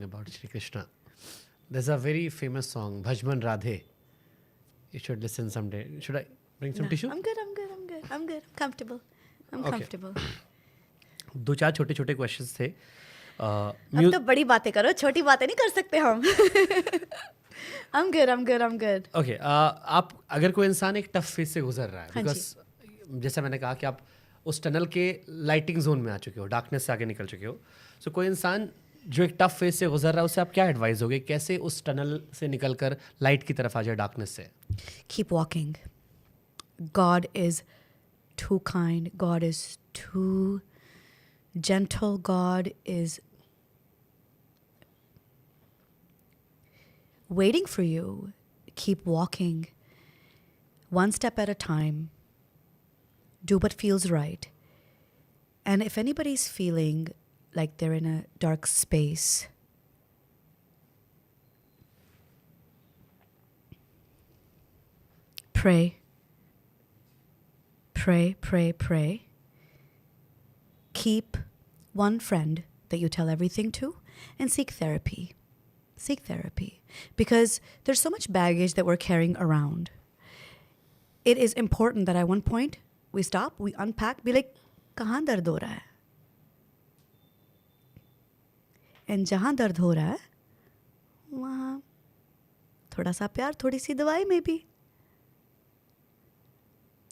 about Shri Krishna. There's a very famous song, Bhajman Radhe. You should listen someday. Should I bring some tissue? I'm good. I'm comfortable. I'm Okay. comfortable. दो चार छोटे छोटे questions थे. अब तो बड़ी बातें करो, छोटी बातें नहीं कर सकते हम. I'm good. ओके, आप अगर कोई इंसान एक टफ फेज से गुजर रहा है, हाँ बिकॉज जैसे मैंने कहा कि आप उस टनल के लाइटिंग जोन में आ चुके हो, डार्कनेस से आगे निकल चुके हो, सो कोई इंसान जो एक टफ फेज से गुजर रहा है उससे आप क्या एडवाइस दोगे, कैसे उस टनल से निकलकर लाइट की तरफ आ जाए डार्कनेस से? Keep walking. God is too kind. God is too gentle. God is waiting for you. Keep walking. One step at a time. Do what feels right. And if anybody's feeling like they're in a dark space, pray. Pray. Keep one friend that you tell everything to and seek therapy. Because there's so much baggage that we're carrying around. It is important that at one point we stop, we unpack, be like, कहाँ दर्द हो रहा है? And जहाँ दर्द हो रहा है, वहाँ थोड़ा सा प्यार, थोड़ी सी दवाई में भी.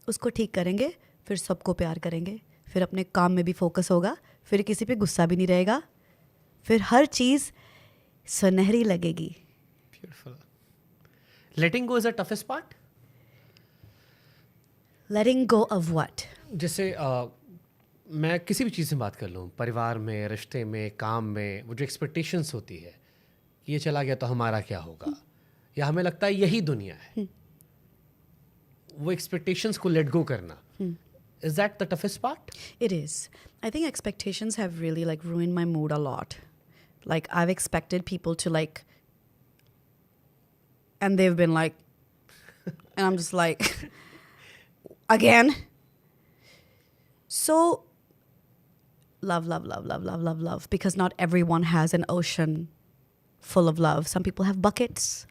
उसको ठीक करेंगे, फिर सबको प्यार करेंगे, फिर अपने काम में भी फोकस होगा, फिर किसी पे गुस्सा भी नहीं रहेगा, फिर हर चीज़ सुनहरी लगेगी. Beautiful. Letting go is the toughest part? Letting go of what? जैसे मैं किसी भी चीज़ से बात कर लूँ, परिवार में, रिश्ते में, काम में, वो जो एक्सपेक्टेशंस होती है कि ये चला गया तो हमारा क्या होगा, या हमें लगता है यही दुनिया है, वो एक्सपेक्टेशंस को लेट गो करना, is that the toughest part? It is. I think expectations have really like ruined my mood a lot. Like I've expected people to like, and they've been like, and I'm just like, again. So love, because not everyone has an ocean full of love. Some people have buckets.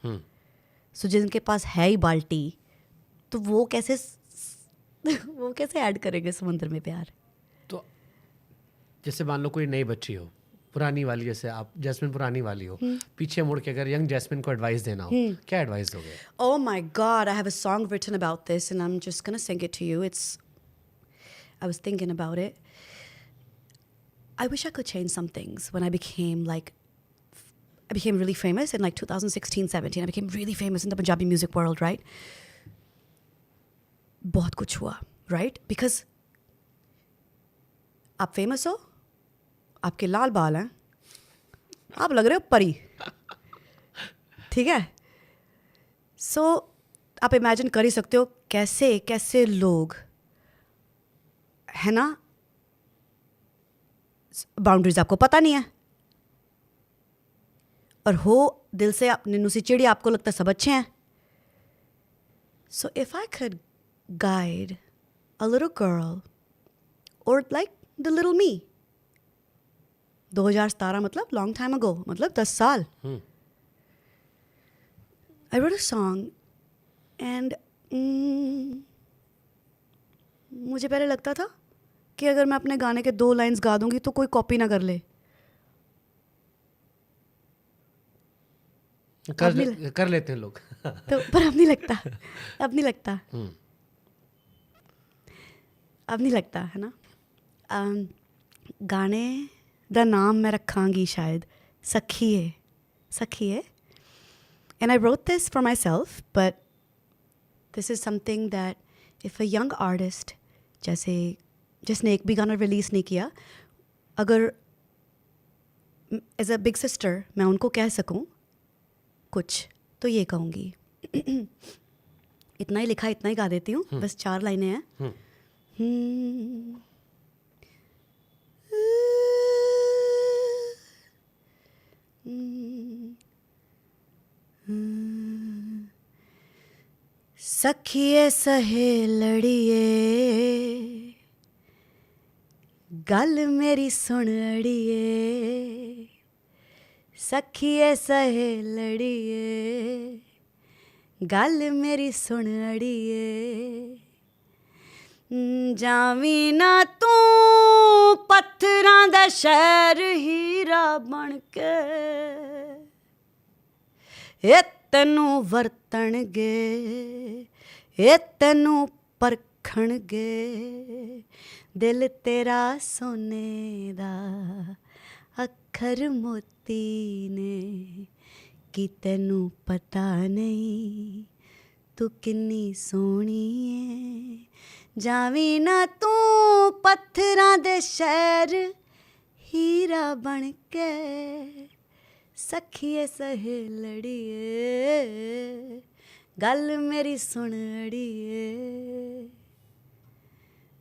So जिनके पास है ही बाल्टी, तो वो कैसे add करेंगे समुद्र में प्यार? तो जैसे मान लो कोई नई बच्ची हो, पुरानी वाली, जैसे आप जैस्मिन पुरानी वाली हो, पीछे मुड़ के अगर यंग जैस्मिन को एडवाइस देना हो, क्या एडवाइस दोगे? Oh my God, I have a song written about this and I'm just going to sing it to you. I was thinking about it. I wish I could change some things. When I became really famous in like 2016, 17. I became really famous in the Punjabi music world, right? बहुत कुछ हुआ, right? Because आप famous हो, आपके लाल बाल हैं, आप लग रहे हो परी, ठीक है? So आप imagine कर ही सकते हो कैसे लोग, है ना, बाउंड्रीज आपको पता नहीं है, और हो दिल से अपने नुसी चिड़ी, आपको लगता है सब अच्छे हैं. So if I could guide a little girl, or like the little me, 2017 मतलब long time ago, मतलब 10 साल. I wrote a song and मुझे पहले लगता था कि अगर मैं अपने गाने के 2 लाइन्स गा दूंगी तो कोई कॉपी ना कर ले. कर लेते हैं लोग. तो पर अब नहीं लगता, है ना. गाने दा नाम मैं रखांगी शायद सखिए. And I wrote this for myself, but this is something that if a young artist, जैसे जिसने एक भी गाना रिलीज नहीं किया, अगर एज अ बिग सिस्टर मैं उनको कह सकूं कुछ, तो ये कहूँगी. इतना ही लिखा, इतना ही गा देती हूँ, बस 4 लाइनें हैं. सखिए सहेलड़िए गल मेरी सुन अड़िए, सखिए सहेलड़िए गल मेरी सुन अड़िए जावी ना तू पत्थरां दा शहर हीरा बन के ए तैनू वरतणगे ए तैनू परखणगे दिल तेरा सोने दा अखर मोती ने कि तैनू पता नहीं तू किन्नी सोहनी है जावी ना तू पत्थरां दे शहर हीरा बन के सखिए सहेलड़िए गल मेरी सुन अड़िए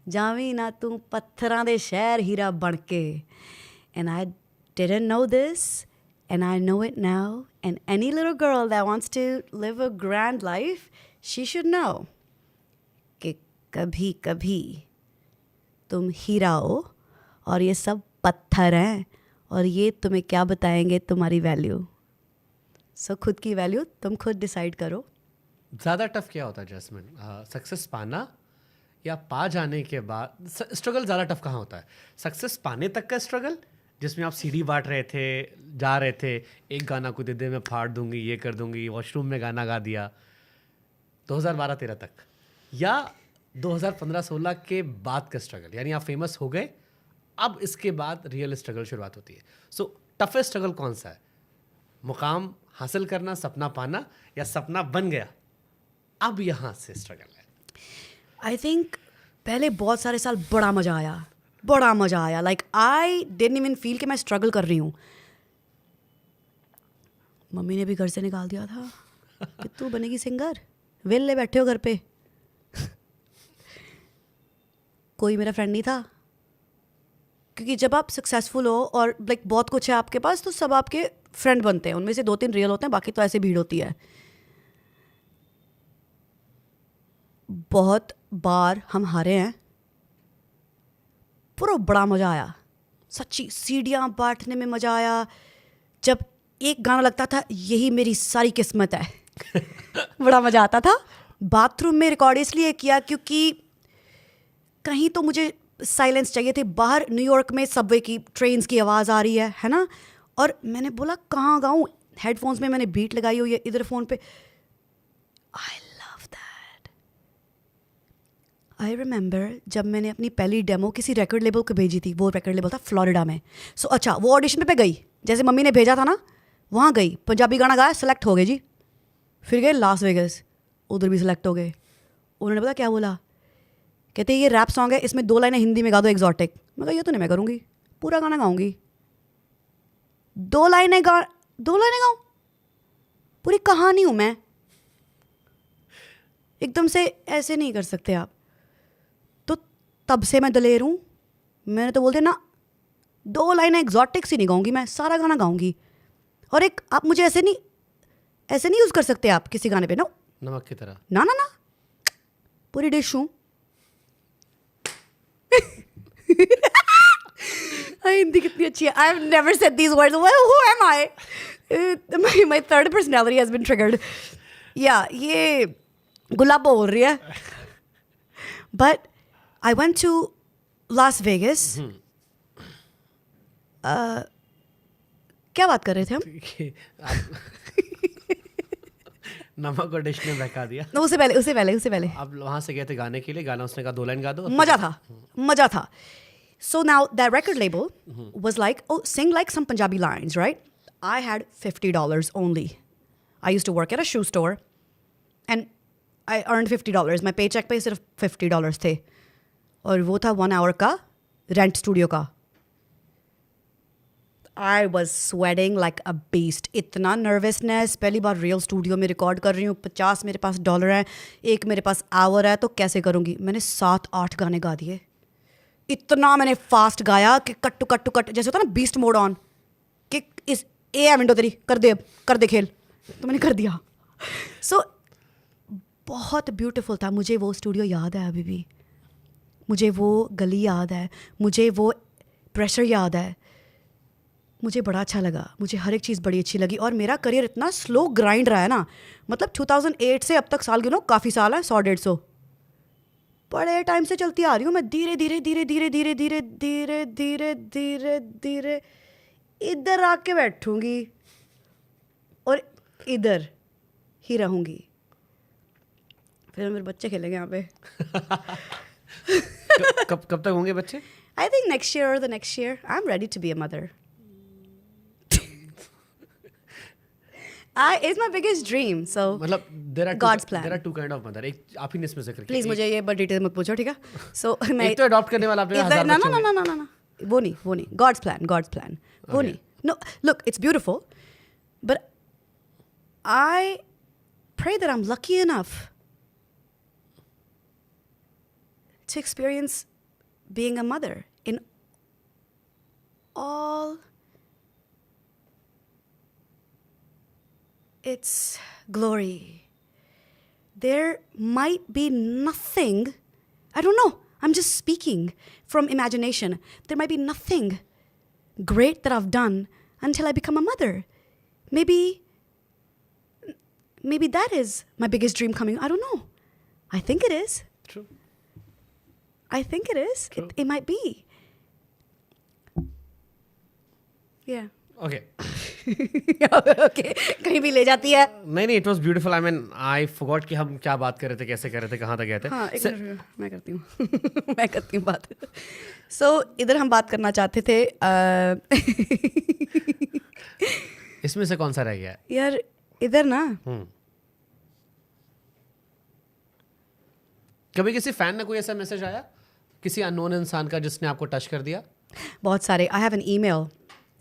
जावी ना तू पत्थरां दे शहर हीरा बन के and I didn't know this and I know it now and any little girl that wants to live a grand life she should know कि कभी कभी तुम हीरा हो और ये सब पत्थर हैं और ये तुम्हें क्या बताएंगे तुम्हारी वैल्यू सो खुद की वैल्यू तुम खुद डिसाइड करो ज़्यादा टफ क्या होता है जैस्मिन, सक्सेस पाना या पा जाने के बाद स्ट्रगल ज़्यादा टफ कहाँ होता है? सक्सेस पाने तक का स्ट्रगल जिसमें आप सीडी बांट रहे थे, जा रहे थे, एक गाना को दे दे मैं फाड़ दूंगी, ये कर दूंगी, वॉशरूम में गाना गा दिया 2012-13 तक, या 2015-16 के बाद का स्ट्रगल यानी आप फेमस हो गए, अब इसके बाद रियल स्ट्रगल शुरुआत होती है. सो टफेस्ट स्ट्रगल कौन सा है? मुकाम हासिल करना, सपना पाना, या सपना बन गया अब यहाँ से स्ट्रगल है? आई थिंक पहले बहुत सारे साल बड़ा मज़ा आया like I didn't even feel कि मैं स्ट्रगल कर रही हूँ. मम्मी ने भी घर से निकाल दिया था कि तू बनेगी सिंगर, वेले बैठे हो घर पे. कोई मेरा फ्रेंड नहीं था क्योंकि जब आप सक्सेसफुल हो और लाइक बहुत कुछ है आपके पास तो सब आपके फ्रेंड बनते हैं, उनमें से 2-3 रियल होते हैं, बाकी तो ऐसे भीड़ होती है. बहुत बार हम हारे हैं, पूरा बड़ा मज़ा आया, सच्ची सीढ़ियाँ बांटने में मज़ा आया. जब एक गाना लगता था यही मेरी सारी किस्मत है बड़ा मज़ा आता था. बाथरूम में रिकॉर्ड इसलिए किया क्योंकि कहीं तो मुझे साइलेंस चाहिए थे. बाहर न्यूयॉर्क में सबवे की ट्रेन्स की आवाज़ आ रही है ना, और मैंने बोला कहाँ गाऊँ. हेडफोन्स में मैंने बीट लगाई हुई है, इधर फ़ोन पे. I love that. I remember जब मैंने अपनी पहली डेमो किसी रिकॉर्ड लेबल को भेजी थी, वो रिकॉर्ड लेबल था फ्लोरिडा में. सो अच्छा वो ऑडिशन पे गई, जैसे मम्मी ने भेजा था ना वहाँ गई, पंजाबी गाना गाया, सेलेक्ट हो गए जी. फिर गए लास वेगस, उधर भी सेलेक्ट हो गए. उन्होंने पता क्या बोला, कहते ये रैप सॉन्ग है, इसमें 2 लाइनें हिंदी में गा दो एक्जॉटिक. मैं कहा ये तो नहीं मैं करूँगी, पूरा गाना गाऊँगी. 2 लाइनें गाऊँ, पूरी कहानी हूँ मैं. एकदम से ऐसे नहीं कर सकते आप. तो तब से मैं दलेर हूँ. मैंने तो बोल दिया ना, 2 लाइनें एक्जॉटिक सी नहीं गाऊँगी, मैं सारा गाना गाऊँगी. और एक आप मुझे ऐसे नहीं यूज़ कर सकते आप किसी गाने पे. नो, नमक की तरह. ना, पूरी डिश हूँ. हिंदी कितनी अच्छी है. I have never said these words. Who am I? My third personality has been triggered. या ये गुलाबो बोल रही है. But I went to Las Vegas. क्या बात कर रहे थे हम? नमक और डिश ने बहका दिया. उससे पहले आप वहाँ से गए थे गाने के लिए, गाना उसने कहा 2 लाइन गा दो. मज़ा था. So now that record label was like, oh, sing like some Punjabi lines, right? I had $50 only. I used to work at a shoe store and I earned $50. My paycheck पे सिर्फ $50 थे और वो था 1 hour का rent studio का. I was sweating like a beast. इतना nervousness, पहली बार रियल स्टूडियो में रिकॉर्ड कर रही हूँ. 50 मेरे पास डॉलर है, एक मेरे पास आवर है, तो कैसे करूँगी. मैंने 7-8 गाने गा दिए. इतना मैंने फास्ट गाया कि कट टू कट जैसे होता ना बीस्ट मोड ऑन, कि इस ए है विंडो तेरी, कर दे खेल. तो मैंने कर दिया. सो बहुत ब्यूटीफुल था. मुझे वो स्टूडियो याद है अभी भी, मुझे वो गली याद है, मुझे वो प्रेशर याद है, मुझे बड़ा अच्छा लगा, मुझे हर एक चीज़ बड़ी अच्छी लगी और मेरा करियर इतना स्लो ग्राइंड रहा है ना, मतलब 2008 से अब तक साल गिनो, काफ़ी साल है, 100-150 बड़े टाइम से चलती आ रही हूँ मैं, धीरे धीरे धीरे धीरे धीरे धीरे धीरे धीरे धीरे धीरे इधर आके बैठूंगी और इधर ही रहूंगी, फिर मेरे बच्चे खेलेंगे यहाँ पे। कब तक होंगे बच्चे? I think next year or the next year. I'm ready to be a mother. It's my biggest dream. So मतलब there are God's plan. there are two kind of mother. एक आप ही ने इसमें जिक्र किया। प्लीज मुझे ये बड़ी डिटेल मत पूछो, ठीक है? So मैं एक तो अडॉप्ट करने वाला आपने 1000 ना बच्चे ना होंगे। ना ना ना ना वो नहीं God's plan वो नहीं। No, look, it's beautiful, but I pray that I'm lucky enough to experience being a mother in all its glory. There might be nothing, I don't know, I'm just speaking from imagination. There might be nothing great that I've done until I become a mother. Maybe that is my biggest dream coming. I don't know. I think it is. True. I think it is. True. It might be. Yeah. Okay. Okay. कहीं भी ले जाती है. नहीं, it was beautiful. I mean, I forgot कि हम क्या बात कर रहे थे, कैसे कर रहे थे, कहाँ तक गए थे. हाँ, एक मिनट मैं करती हूँ. मैं करती हूँ बात. So इधर हम बात करना चाहते थे. इसमें से कौन सा रह गया है? यार इधर ना. कभी किसी फैन ने कोई ऐसा मैसेज आया, किसी अननोन इंसान का जिसने आपको टच कर दिया? बहुत सारे. I have an email.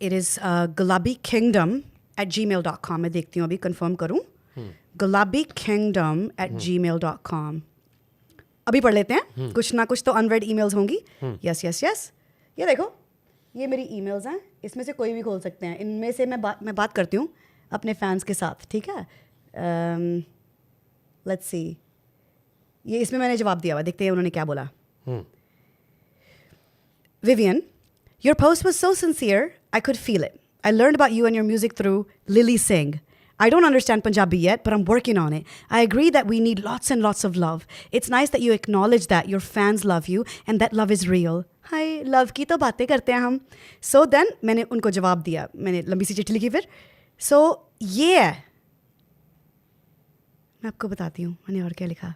It is galabikingdom@gmail.com. मैं देखती हूँ अभी, कंफर्म करूँ. galabikingdom@gmail.com. अभी पढ़ लेते हैं. कुछ ना कुछ तो अनरेड ईमेल्स होंगी. यस. ये देखो, ये मेरी ईमेल्स हैं. इसमें से कोई भी खोल सकते हैं. इनमें से मैं बात करती हूँ अपने फैंस के साथ, ठीक है? Let's see. ये इसमें मैंने जवाब दिया हुआ, देखते हैं उन्होंने क्या बोला. Vivian, your post was so sincere, I could feel it. I learned about you and your music through Lily Singh. I don't understand Punjabi yet, but I'm working on it. I agree that we need lots and lots of love. It's nice that you acknowledge that your fans love you and that love is real. Hi, love की तो बातें करते हैं हम. So then, मैंने उनको जवाब दिया. मैंने लंबी सी चिट्ठी लिखी फिर. So, ये है. मैं आपको बताती हूँ मैंने और क्या लिखा.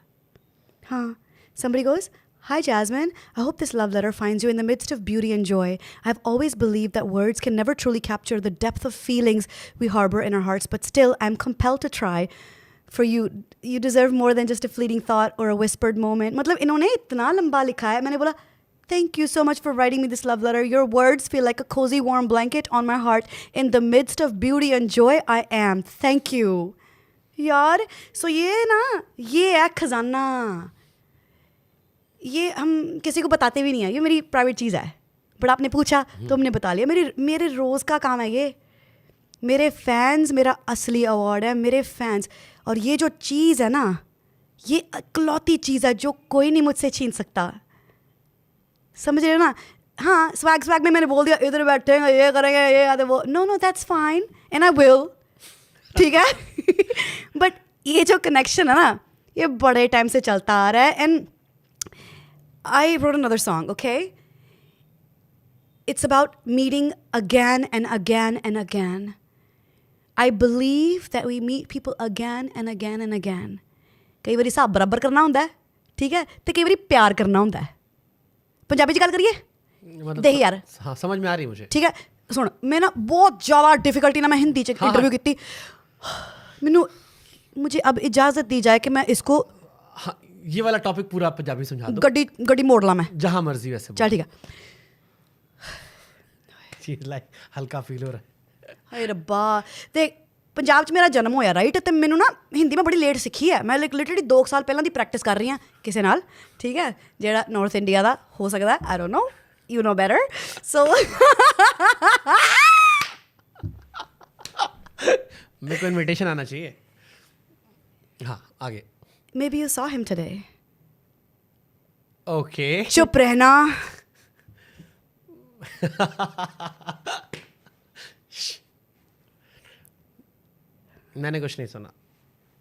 हाँ. Somebody goes, Hi Jasmine, I hope this love letter finds you in the midst of beauty and joy. I've always believed that words can never truly capture the depth of feelings we harbor in our hearts, but still I'm compelled to try. For you, you deserve more than just a fleeting thought or a whispered moment. मतलब इन्होंने इतना लंबा लिखा है. मैंने बोला, Thank you so much for writing me this love letter. Your words feel like a cozy warm blanket on my heart. In the midst of beauty and joy, I am. Thank you. यार, so ये ना, ये है खजाना. ये हम किसी को बताते भी नहीं है. ये मेरी प्राइवेट चीज़ है. बट आपने पूछा तो हमने बता लिया. मेरे रोज़ का काम है ये. मेरे फैंस मेरा असली अवार्ड है. मेरे फैंस. और ये जो चीज़ है ना, ये इकलौती चीज़ है जो कोई नहीं मुझसे छीन सकता. समझ रहे हो ना? हाँ, स्वैग में मैंने बोल दिया इधर बैठेंगे, ये करेंगे, ये आते वो. No that's fine and I will. ठीक है. बट ये जो कनेक्शन है ना, ये बड़े टाइम से चलता आ रहा है. And I wrote another song, okay? It's about meeting again and again and again. I believe that we meet people again and again and again. कई बारी हिसाब बराबर करना होता है, ठीक है? तो कई बारी प्यार करना होता है. पंजाबी च गल करिए? देख यार. हाँ, समझ में आ रही है मुझे. ठीक है. सुन, मैं ना बहुत ज़्यादा डिफिकल्टी ना मैं हिंदी च इंटरव्यू की. मुझे अब इजाज़त दी जाए कि मैं इसको ये वाला टॉपिक पूरा पंजाबी समझा दो. गड्डी मोड़ ला मैं जहाँ मर्जी वैसे. चल ठीक है. लाइक हल्का फील हो रहा है. हाय रब्बा. देख, पंजाब च मेरा जन्म होया, राइट? ते मैनू ना हिंदी में बड़ी लेट सीखी है. मैं लिटरली 2 साल पहला दी प्रैक्टिस कर रही हूँ किसी नाल, ठीक है, जेड़ा नॉर्थ इंडिया दा हो सकता है. I don't know, you know better. So मेरे को इनविटेशन आना चाहिए. हाँ, आगे. Maybe you saw him today. Okay. चुप रहना. मैंने कुछ नहीं सुना।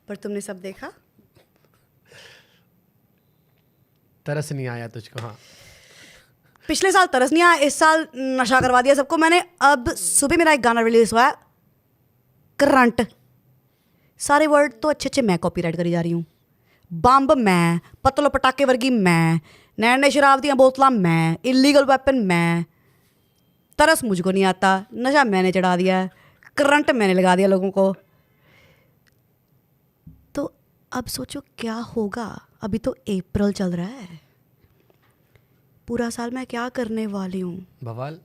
पर तुमने सब देखा। तरस नहीं आया तुझको? हाँ। पिछले साल तरस नहीं आया, इस साल नशा करवा दिया सबको मैंने। अब सुबह मेरा एक गाना रिलीज हुआ है, करंट। सारे वर्ड तो अच्छे अच्छे मैं कॉपीराइट करी जा रही हूँ। बंब मैं, पतलो पटाके वर्गी मैं, नैने शराब दियाँ बोतलां मैं, इलीगल वेपन मैं। तरस मुझको नहीं आता, नशा मैंने चढ़ा दिया है, करंट मैंने लगा दिया लोगों को। तो अब सोचो क्या होगा। अभी तो अप्रैल चल रहा है, पूरा साल मैं क्या करने वाली हूँ। बवाल।